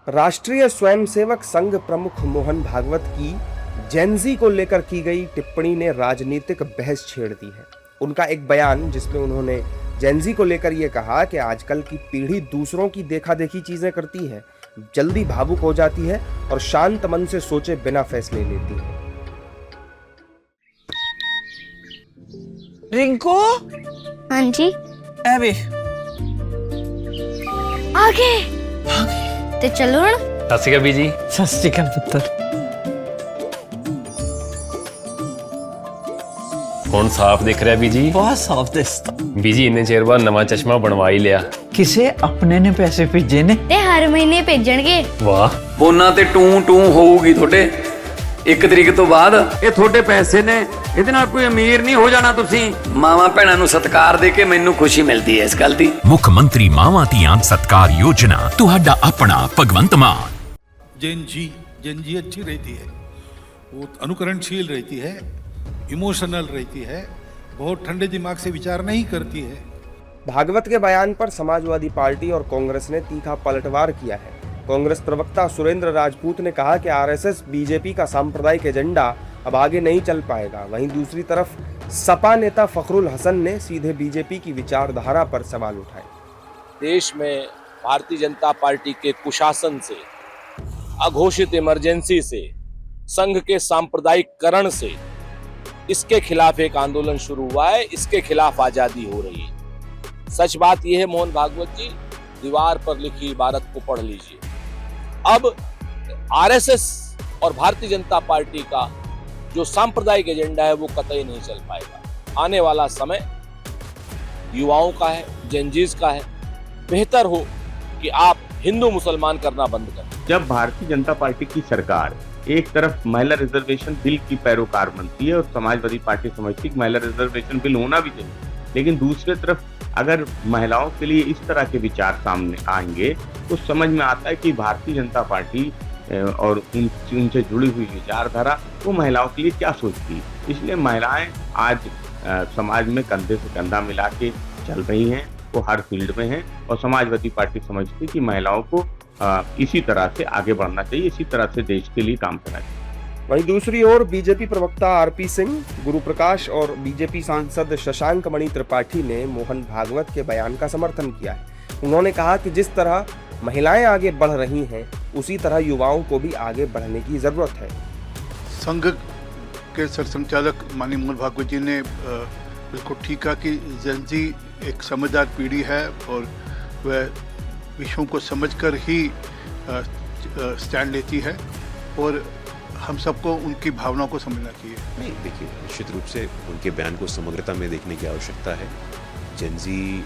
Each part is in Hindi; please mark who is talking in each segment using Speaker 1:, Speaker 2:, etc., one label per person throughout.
Speaker 1: राष्ट्रीय स्वयंसेवक संघ प्रमुख मोहन भागवत की जेनजी को लेकर की गई टिप्पणी ने राजनीतिक बहस छेड़ दी है। उनका एक बयान जिसमें उन्होंने जेनजी को लेकर यह कहा कि आजकल की पीढ़ी दूसरों की देखा देखी चीजें करती है, जल्दी भावुक हो जाती है और शांत मन से सोचे बिना फैसले लेती है।
Speaker 2: रिंकू,
Speaker 3: हाँ जी।
Speaker 2: अबे
Speaker 3: आगे ते चलो हण।
Speaker 4: सत श्री अकाल बीजी।
Speaker 2: सत श्री अकाल पुत्र।
Speaker 4: कौन साफ दिख रहा है बीजी?
Speaker 2: बहुत साफ दिसता।
Speaker 4: बीजी इन्ने चेर बाद नवा चश्मा बनवा ही लिया।
Speaker 2: किसे अपने ने पैसे भेजे ने?
Speaker 3: ते हर महीने भेजणगे।
Speaker 4: वाह,
Speaker 5: फोना ते टू टू होਊਗੀ ਤੁਹਾਡੇ 1 ਤਰੀਕ ਤੋਂ ਬਾਅਦ। ਇਹ ਤੁਹਾਡੇ ਪੈਸੇ ਨੇ, ਇਹਦੇ ਨਾਲ ਕੋਈ ਅਮੀਰ ਨਹੀਂ ਹੋ ਜਾਣਾ ਤੁਸੀਂ। ਮਾਵਾਂ ਭੈਣਾਂ ਨੂੰ ਸਤਿਕਾਰ ਦੇ ਕੇ ਮੈਨੂੰ ਖੁਸ਼ੀ ਮਿਲਦੀ ਹੈ ਇਸ ਗੱਲ ਦੀ।
Speaker 6: ਮੁੱਖ ਮੰਤਰੀ ਮਾਵਾਂ ਧੀਆਂ ਸਤਿਕਾਰ योजना ਤੁਹਾਡਾ अपना भगवंत मान।
Speaker 7: जेनजी अच्छी रहती है, वो अनुकरणशील रहती है, इमोशनल रहती है, बहुत ठंडे दिमाग से विचार नहीं करती है।
Speaker 1: भागवत के बयान पर समाजवादी पार्टी और कांग्रेस ने तीखा पलटवार किया है। कांग्रेस प्रवक्ता सुरेंद्र राजपूत ने कहा कि आरएसएस बीजेपी का सांप्रदायिक एजेंडा अब आगे नहीं चल पाएगा। वहीं दूसरी तरफ सपा नेता फखरुल हसन ने सीधे बीजेपी की विचारधारा पर सवाल उठाए।
Speaker 8: देश में भारतीय जनता पार्टी के कुशासन से, अघोषित इमरजेंसी से, संघ के सांप्रदायिककरण से, इसके खिलाफ एक आंदोलन शुरू हुआ है। इसके खिलाफ आजादी हो रही है। सच बात यह है मोहन भागवत जी, दीवार पर लिखी इबारत को पढ़ लीजिए। अब आरएसएस और भारतीय जनता पार्टी का जो सांप्रदायिक एजेंडा है वो कतई नहीं चल पाएगा। आने वाला समय युवाओं का है, जेनजीज का है। बेहतर हो कि आप हिंदू मुसलमान करना बंद करें।
Speaker 9: जब भारतीय जनता पार्टी की सरकार एक तरफ महिला रिजर्वेशन बिल की पैरोकार बनती है और समाजवादी पार्टी समझती है कि महिला रिजर्वेशन बिल होना भी चाहिए, लेकिन दूसरी तरफ अगर महिलाओं के लिए इस तरह के विचार सामने आएंगे तो समझ में आता है कि भारतीय जनता पार्टी और उनसे जुड़ी हुई विचारधारा वो महिलाओं के लिए क्या सोचती है। इसलिए महिलाएं आज समाज में कंधे से कंधा मिला के चल रही हैं, वो हर फील्ड में हैं और समाजवादी पार्टी समझती है कि महिलाओं को इसी तरह से आगे बढ़ना चाहिए, इसी तरह से देश के लिए काम करना चाहिए।
Speaker 1: वहीं दूसरी ओर बीजेपी प्रवक्ता आरपी सिंह, गुरु प्रकाश और बीजेपी सांसद शशांक मणि त्रिपाठी ने मोहन भागवत के बयान का समर्थन किया है। उन्होंने कहा कि जिस तरह महिलाएं आगे बढ़ रही हैं, उसी तरह युवाओं को भी आगे बढ़ने की जरूरत है।
Speaker 7: संघ के सरसंघचालक माननीय मोहन भागवत जी ने बिल्कुल ठीक कहा कि जेनजी एक समझदार पीढ़ी है और वह विषयों को समझकर ही स्टैंड लेती है और हम सबको उनकी भावनाओं को समझना चाहिए।
Speaker 10: नहीं, देखिए, निश्चित रूप से उनके बयान को समग्रता में देखने की आवश्यकता है। जेनजी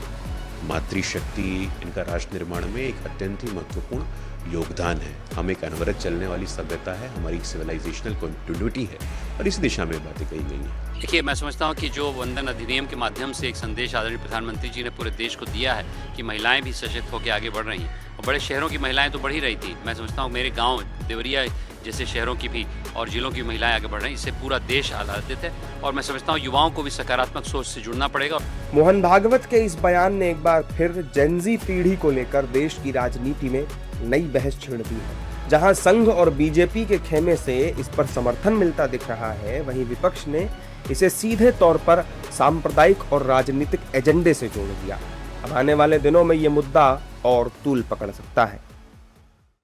Speaker 10: मातृशक्ति, इनका राष्ट्र निर्माण में एक अत्यंत ही महत्वपूर्ण योगदान है। हम एक अनवरत चलने वाली सभ्यता है, हमारी सिविलाइजेशनल कंटिन्यूटी है और इस दिशा में बातें कही गई हैं।
Speaker 11: देखिए, मैं समझता हूँ कि जो वंदन अधिनियम के माध्यम से एक संदेश आदरणीय प्रधानमंत्री जी ने पूरे देश को दिया है कि महिलाएं भी सशक्त होकर आगे बढ़ रही हैं और बड़े शहरों की महिलाएं तो बढ़ ही रही थी। मैं समझता हूँ मेरे गांव देवरिया जैसे शहरों की भी और जिलों की महिलाएं आगे बढ़ रही हैं। इससे पूरा देश आह्लादित है और मैं समझता हूँ युवाओं को भी सकारात्मक सोच से जुड़ना पड़ेगा।
Speaker 1: मोहन भागवत के इस बयान ने एक बार फिर जेनजी पीढ़ी को लेकर देश की राजनीति में नई बहस छेड़ दी है। जहां संघ और बीजेपी के खेमे से इस पर समर्थन मिलता दिख रहा है, वहीं विपक्ष ने इसे सीधे तौर पर सांप्रदायिक और राजनीतिक एजेंडे से जोड़ दिया। अब आने वाले दिनों में ये मुद्दा और तूल पकड़ सकता है।